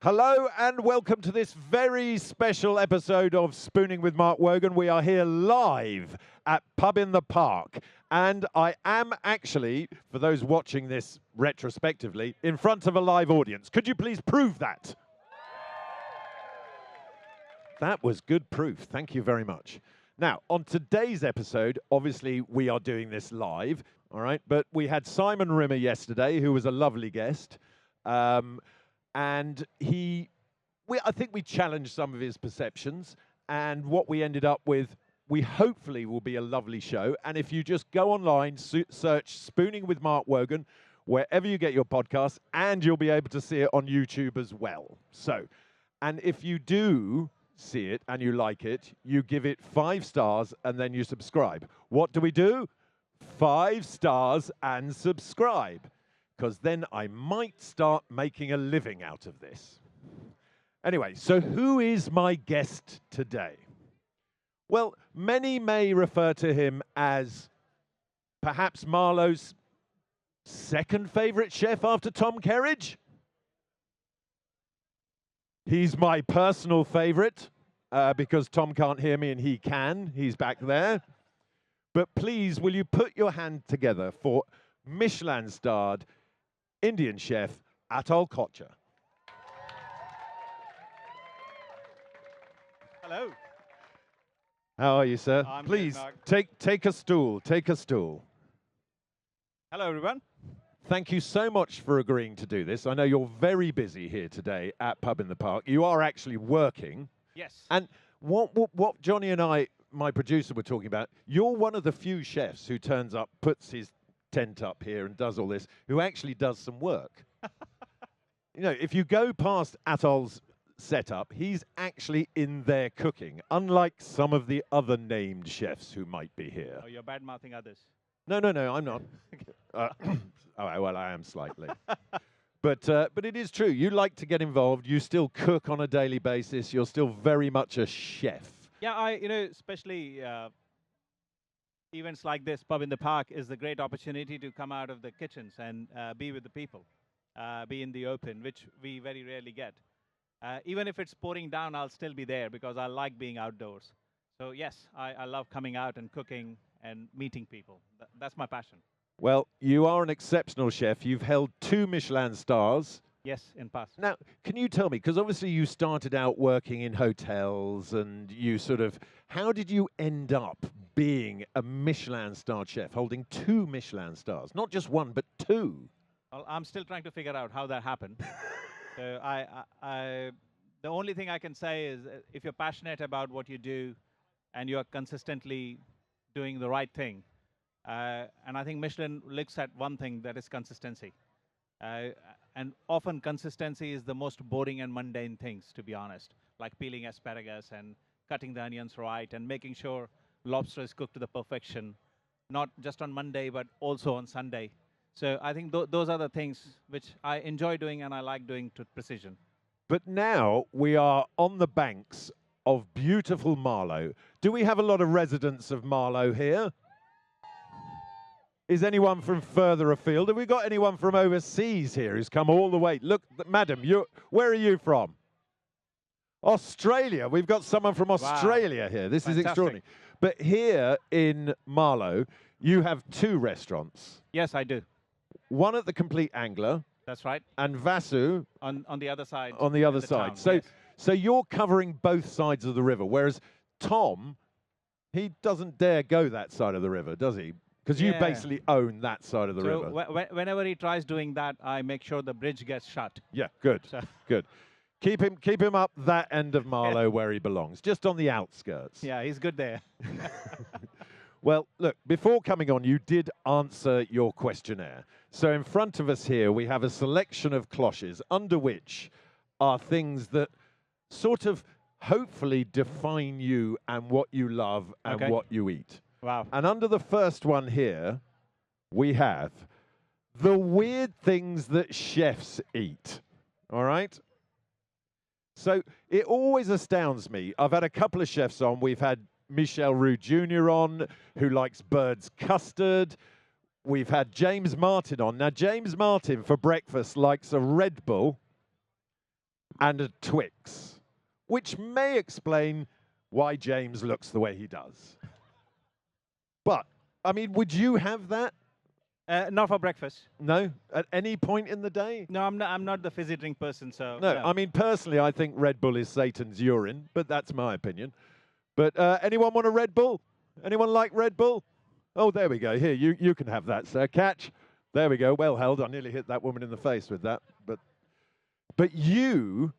Hello and welcome to this very special episode of Spooning with Mark Wogan. We are here live at Pub in the Park, and I am actually, for those watching this retrospectively, in front of a live audience. Could you please prove that? That was good proof. Thank you very much. Now, on today's episode, obviously we are doing this live, all right? But we had Simon Rimmer yesterday, who was a lovely guest. And I think we challenged some of his perceptions, and what we ended up with, we hopefully will be a lovely show. And if you just go online, search Spooning with Mark Wogan, wherever you get your podcasts, and you'll be able to see it on YouTube as well. So, and if you do see it and you like it, you give it 5 stars and then you subscribe. What do? 5 stars and subscribe. Because then I might start making a living out of this. Anyway, so who is my guest today? Well, many may refer to him as perhaps Marlow's second favorite chef after Tom Kerridge. He's my personal favorite because Tom can't hear me and he can. He's back there. But please, will you put your hand together for Michelin-starred Indian chef Atul Kochhar. Hello. How are you, sir? I'm Please good, take a stool. Take a stool. Hello, everyone. Thank you so much for agreeing to do this. I know you're very busy here today at Pub in the Park. You are actually working. Yes. And what Johnny and I, my producer, were talking about, you're one of the few chefs who turns up, puts his tent up here and does all this, who actually does some work. You know, if you go past Atul's setup, he's actually in there cooking, unlike some of the other named chefs who might be here. Oh, you're bad-mouthing others. No, I'm not. Oh, well, I am slightly. But it is true. You like to get involved. You still cook on a daily basis. You're still very much a chef. Yeah, especially events like this, Pub in the Park, is a great opportunity to come out of the kitchens and be with the people, be in the open, which we very rarely get. Even if it's pouring down, I'll still be there because I like being outdoors. So yes, I love coming out and cooking and meeting people. That's my passion. Well, you are an exceptional chef. You've held 2 Michelin stars. Yes, in past. Now, can you tell me, because obviously you started out working in hotels and you how did you end up being a Michelin-starred chef, holding 2 Michelin stars? Not just 1, but 2. Well, I'm still trying to figure out how that happened. So the only thing I can say is if you're passionate about what you do and you're consistently doing the right thing, and I think Michelin looks at one thing, that is consistency. And often consistency is the most boring and mundane things, to be honest, like peeling asparagus and cutting the onions right and making sure lobster is cooked to the perfection, not just on Monday, but also on Sunday. So I think those are the things which I enjoy doing and I like doing to precision. But now we are on the banks of beautiful Marlow. Do we have a lot of residents of Marlow here? Is anyone from further afield? Have we got anyone from overseas here who's come all the way? Look, madam, where are you from? Australia. We've got someone from Australia here. This is extraordinary. But here in Marlow, you have 2 restaurants. Yes, I do. One at the Complete Angler. That's right. And Vasu. On the other side. On the other side. Town, so you're covering both sides of the river, whereas Tom, he doesn't dare go that side of the river, does he? Because you basically own that side of the river. Whenever he tries doing that, I make sure the bridge gets shut. Yeah, good, good. Keep him up that end of Marlow where he belongs, just on the outskirts. Yeah, he's good there. Well, look, before coming on, you did answer your questionnaire. So in front of us here, we have a selection of cloches, under which are things that sort of hopefully define you and what you love and what you eat. Wow. And under the first one here, we have the weird things that chefs eat. All right? So it always astounds me. I've had a couple of chefs on. We've had Michel Roux Jr. on, who likes bird's custard. We've had James Martin on. Now, James Martin for breakfast likes a Red Bull and a Twix, which may explain why James looks the way he does. But, I mean, would you have that? Not for breakfast. No? At any point in the day? No, I'm not the fizzy drink person, so No, I mean, personally, I think Red Bull is Satan's urine, but that's my opinion. But anyone want a Red Bull? Anyone like Red Bull? Oh, there we go. Here, you can have that, sir. Catch. There we go. Well held. I nearly hit that woman in the face with that. But you,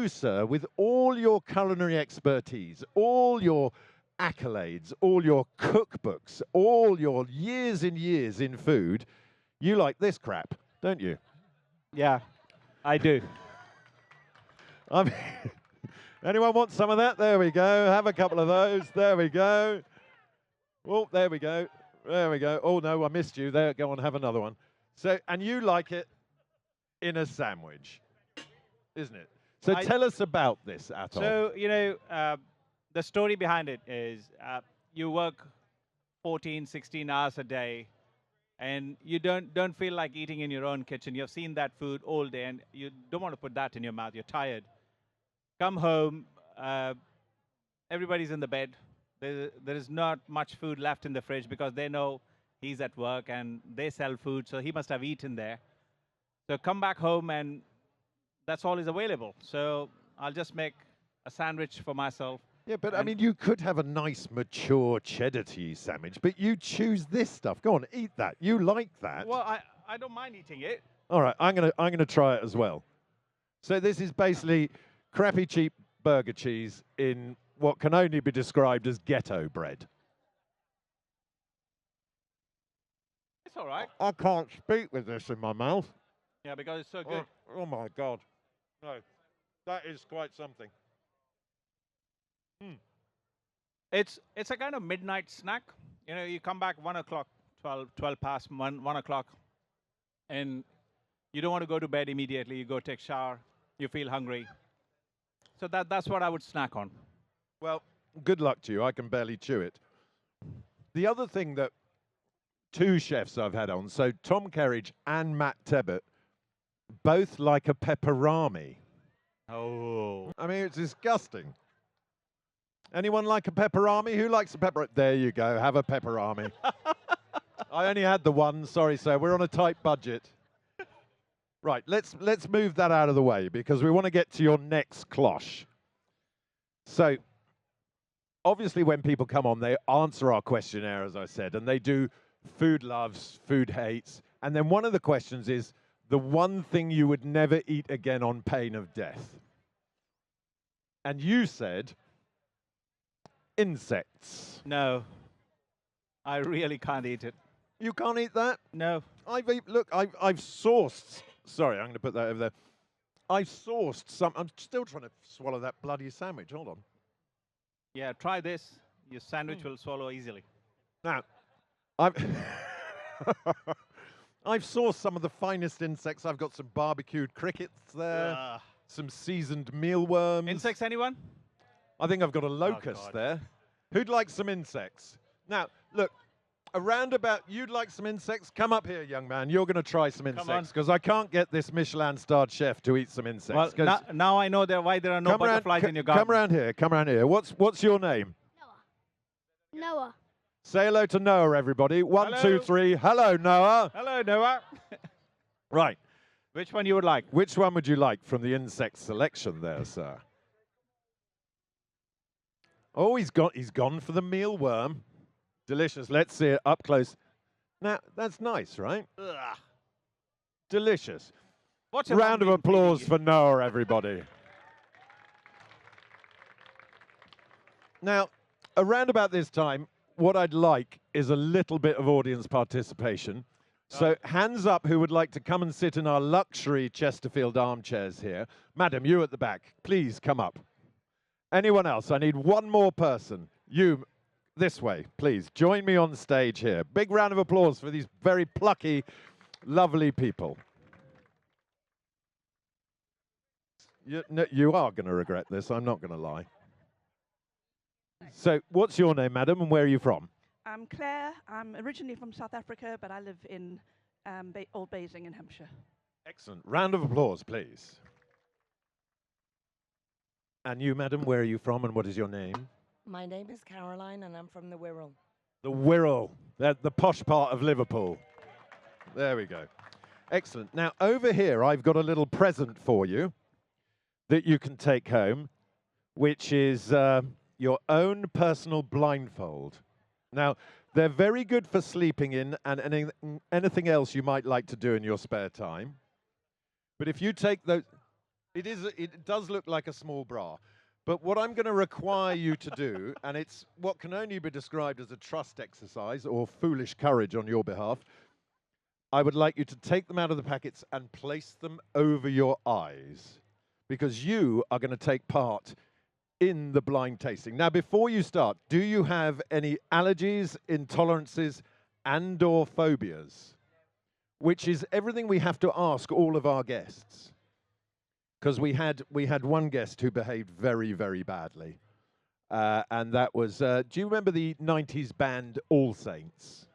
sir, with all your culinary expertise, all your accolades, all your cookbooks, all your years and years in food, you like this crap, don't you? yeah, I do. I mean, anyone want some of that? There we go. Have a couple of those. There we go. Oh, there we go. There we go. Oh, no, I missed you. There, go on, have another one. So, and you like it in a sandwich, isn't it? So tell us about this, Atul. So, the story behind it is you work 14, 16 hours a day, and you don't feel like eating in your own kitchen. You've seen that food all day, and you don't want to put that in your mouth. You're tired. Come home, everybody's in the bed. There is not much food left in the fridge because they know he's at work and they sell food, so he must have eaten there. So come back home, and that's all is available. So I'll just make a sandwich for myself. Yeah, but I mean, you could have a nice, mature cheddar cheese sandwich, but you choose this stuff. Go on, eat that. You like that. Well, I don't mind eating it. All right, I'm gonna try it as well. So this is basically crappy, cheap burger cheese in what can only be described as ghetto bread. It's all right. I can't speak with this in my mouth. Yeah, because it's so good. Oh my God. No, that is quite something. It's a kind of midnight snack. You come back 1 o'clock, 12 past 1 o'clock, and you don't want to go to bed immediately. You go take a shower. You feel hungry. So that's what I would snack on. Well, good luck to you. I can barely chew it. The other thing that two chefs I've had on, so Tom Kerridge and Matt Tebbett, both like a pepperami. Oh. I mean, it's disgusting. Anyone like a pepperami? Who likes a pepperami? There you go. Have a pepperami. I only had the one. Sorry, sir. We're on a tight budget. Right. Let's move that out of the way because we want to get to your next cloche. So, obviously, when people come on, they answer our questionnaire, as I said, and they do food loves, food hates, and then one of the questions is the one thing you would never eat again on pain of death. And you said insects. No. I really can't eat it. You can't eat that? No. I've sourced. Sorry, I'm going to put that over there. I've sourced some. I'm still trying to swallow that bloody sandwich. Hold on. Yeah, try this. Your sandwich will swallow easily. Now, I've sourced some of the finest insects. I've got some barbecued crickets there, some seasoned mealworms. Insects, anyone? I think I've got a locust there. Who'd like some insects? Now, look, around about, you'd like some insects? Come up here, young man. You're going to try some insects because I can't get this Michelin-starred chef to eat some insects. Well, now I know why there are no butterflies in your garden. Come around here. Come around here. What's your name? Noah. Say hello to Noah, everybody. One, two, three. Hello, Noah. Hello, Noah. Right. Which one you would like? Which one would you like from the insect selection there, sir? Oh, he's gone for the mealworm. Delicious. Let's see it up close. Now, that's nice, right? Ugh. Delicious. What's a Round of mum being applause feeding for Noah, everybody. Now, around about this time, what I'd like is a little bit of audience participation. So hands up who would like to come and sit in our luxury Chesterfield armchairs here. Madam, you at the back, please come up. Anyone else? I need one more person. You, this way, please. Join me on stage here. Big round of applause for these very plucky, lovely people. You are going to regret this, I'm not going to lie. So, what's your name, madam, and where are you from? I'm Claire. I'm originally from South Africa, but I live in Old Basing in Hampshire. Excellent. Round of applause, please. And you, madam, where are you from and what is your name? My name is Caroline and I'm from the Wirral. The Wirral, the posh part of Liverpool. There we go. Excellent. Now, over here, I've got a little present for you that you can take home, which is your own personal blindfold. Now, they're very good for sleeping in and anything else you might like to do in your spare time. But if you take those, it does look like a small bra. But what I'm going to require you to do, and it's what can only be described as a trust exercise or foolish courage on your behalf, I would like you to take them out of the packets and place them over your eyes, because you are going to take part in the blind tasting. Now, before you start, do you have any allergies, intolerances, and/or phobias? Which is everything we have to ask all of our guests. Because we had one guest who behaved very, very badly. And that was, do you remember the 90s band All Saints?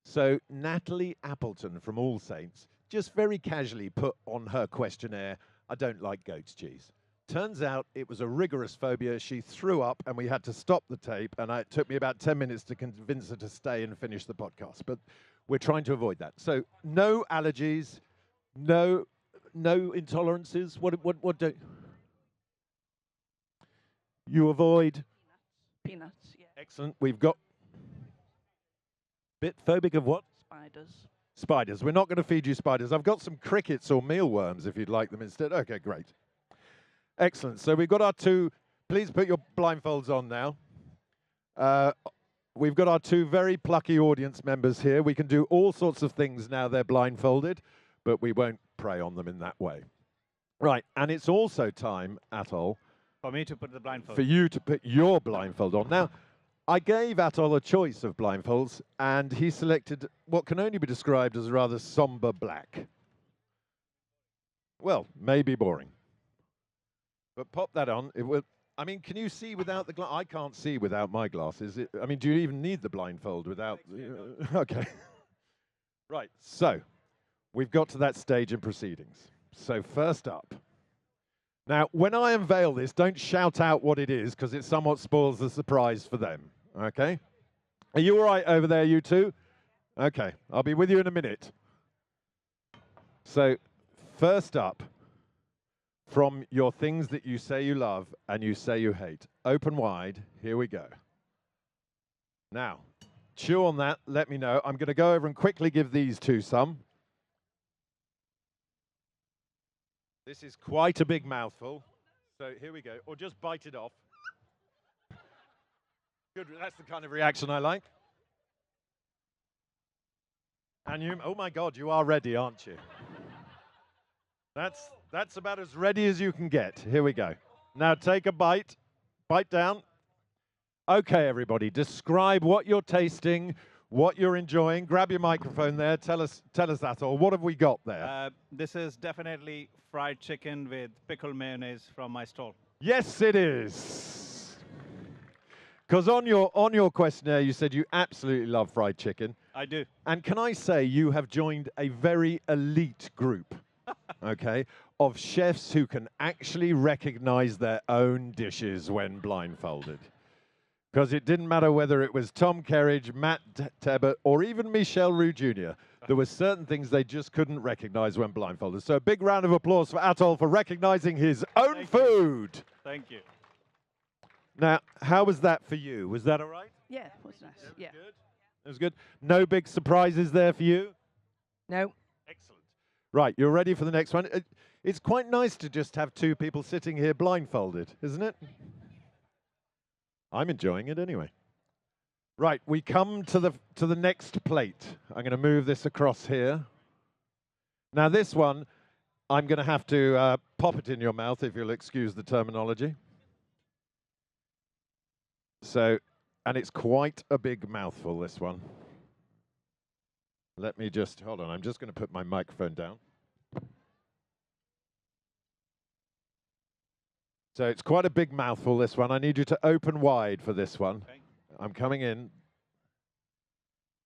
So Natalie Appleton from All Saints just very casually put on her questionnaire, I don't like goat's cheese. Turns out it was a rigorous phobia. She threw up and we had to stop the tape. And it took me about 10 minutes to convince her to stay and finish the podcast. But we're trying to avoid that. So no allergies, no intolerances. What do you avoid? Peanuts, yeah. Excellent. We've got bit phobic of what? Spiders. Spiders. We're not going to feed you spiders. I've got some crickets or mealworms if you'd like them instead. Okay, great. Excellent. So we've got our two. Please put your blindfolds on now. We've got our two very plucky audience members here. We can do all sorts of things now they're blindfolded, but we won't prey on them in that way. Right, and it's also time, Atul, For me to put the blindfold. for you to put your blindfold on. Now, I gave Atul a choice of blindfolds, and he selected what can only be described as rather somber black. Well, maybe boring. But pop that on. It will. I mean, can you see without the I can't see without my glasses. I mean, do you even need the blindfold without? Okay. Right. So, we've got to that stage in proceedings. So first up. Now, when I unveil this, don't shout out what it is, because it somewhat spoils the surprise for them. Okay? Are you all right over there, you two? Okay. I'll be with you in a minute. So, first up, from your things that you say you love and you say you hate. Open wide. Here we go. Now, chew on that. Let me know. I'm going to go over and quickly give these two some. This is quite a big mouthful. So here we go. Or just bite it off. Good. That's the kind of reaction I like. And you, oh my God, you are ready, aren't you? That's about as ready as you can get. Here we go. Now take a bite. Bite down. Okay, everybody, describe what you're tasting, what you're enjoying. Grab your microphone there. Tell us that, or what have we got there? This is definitely fried chicken with pickle mayonnaise from my stall. Yes, it is. Because on your questionnaire, you said you absolutely love fried chicken. I do. And can I say you have joined a very elite group, okay, of chefs who can actually recognize their own dishes when blindfolded. Because it didn't matter whether it was Tom Kerridge, Matt Tebbutt, or even Michel Roux Jr. There were certain things they just couldn't recognize when blindfolded. So a big round of applause for Atul for recognizing his own food. Thank you. Now, how was that for you? Was that all right? Yeah, it was nice. It was Yeah. good? It was good. No big surprises there for you? No. Excellent. Right, you're ready for the next one. It's quite nice to just have two people sitting here blindfolded, isn't it? I'm enjoying it anyway. Right, we come to the next plate. I'm going to move this across here. Now this one, I'm going to have to pop it in your mouth, if you'll excuse the terminology. So, and it's quite a big mouthful, this one. Let me just, hold on, I'm just going to put my microphone down. So it's quite a big mouthful, this one. I need you to open wide for this one. Okay. I'm coming in.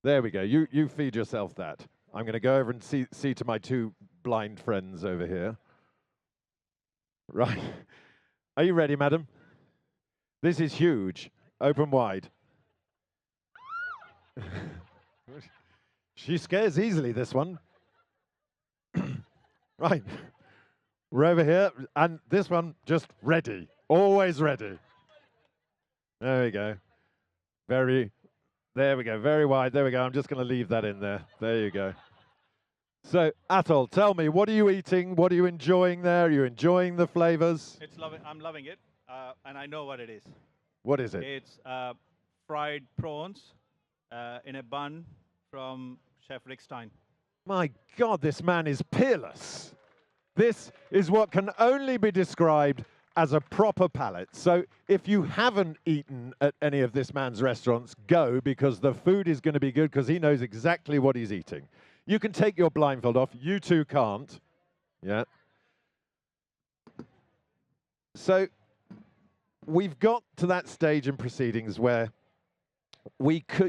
There we go. You feed yourself that. I'm going to go over and see to my two blind friends over here. Right. Are you ready, madam? This is huge. Open wide. She scares easily, this one. Right. We're over here, and this one just ready. Always ready. There we go. There we go. Very wide. There we go. I'm just going to leave that in there. There you go. So, Atul, tell me, what are you eating? What are you enjoying there? Are you enjoying the flavors? I'm loving it, and I know what it is. What is it? It's fried prawns in a bun from Chef Rick Stein. My God, this man is peerless. This is what can only be described as a proper palate. So if you haven't eaten at any of this man's restaurants, go, because the food is going to be good, because he knows exactly what he's eating. You can take your blindfold off. You two can't. Yeah. So we've got to that stage in proceedings where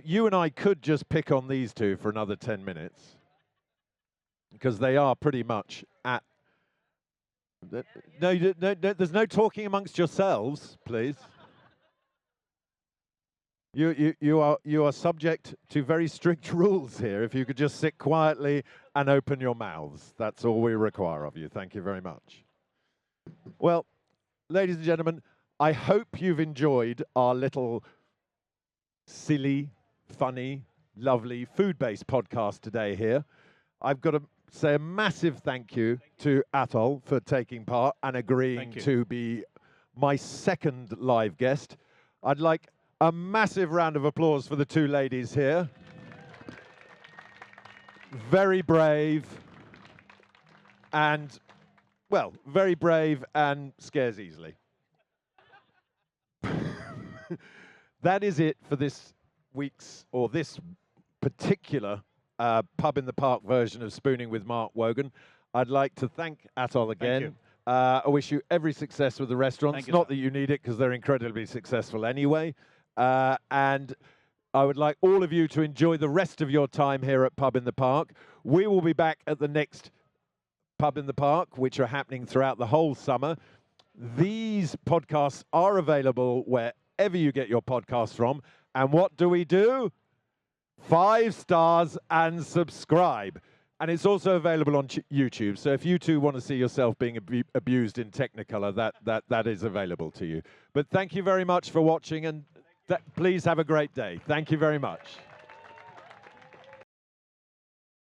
you and I could just pick on these two for another 10 minutes, because they are pretty much at... No, there's no talking amongst yourselves, please. You are subject to very strict rules here. If you could just sit quietly and open your mouths, that's all we require of you. Thank you very much. Well, ladies and gentlemen, I hope you've enjoyed our little silly, funny, lovely food-based podcast today here. I've got to say a massive thank you to Atul for taking part and agreeing to be my second live guest. I'd like a massive round of applause for the two ladies here. Very brave and, well, very brave and scares easily. That is it for this week's, or this particular Pub in the Park version of Spooning with Mark Wogan. I'd like to thank Atul again. I wish you every success with the restaurants. Not that you need it, because they're incredibly successful anyway. And I would like all of you to enjoy the rest of your time here at Pub in the Park. We will be back at the next Pub in the Park, which are happening throughout the whole summer. These podcasts are available wherever you get your podcasts from. And what do? 5 stars and subscribe. And it's also available on YouTube. So if you too want to see yourself being abused in Technicolor, that is available to you. But thank you very much for watching, and please have a great day. Thank you very much.